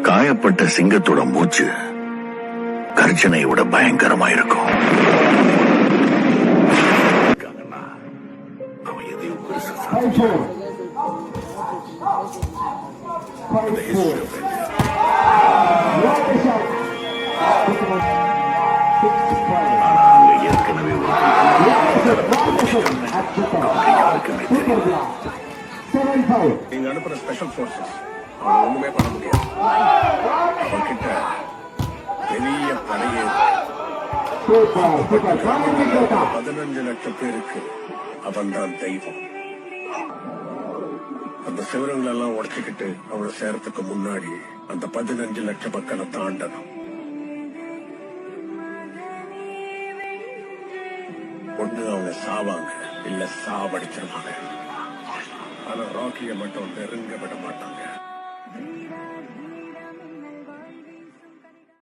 காயப்பட்ட சிங்கத்தோட மூச்சு கர்ஜனை விட பயங்கரமா இருக்கும். அவன் எதையும் பெருசா ஏற்கனவே நீங்க அனுப்புற ஸ்பெஷல் போர்சஸ் ஒண்ணுமே பண்ண முடியாது. அவன்கிட்ட பெரிய படையே 15 லட்சம் பேருக்கு அவன் தான் தெய்வம். அந்த சிவரங்கள் எல்லாம் உடச்சுக்கிட்டு அவனை சேரத்துக்கு முன்னாடி அந்த 15 லட்சம் மக்களை தாண்டணும். ஒண்ணு அவங்க சாவாங்க, இல்ல சாவடிச்சிருவாங்க. ஆனா ராக்கிய மட்டும் நெருங்க விட மாட்டாங்க.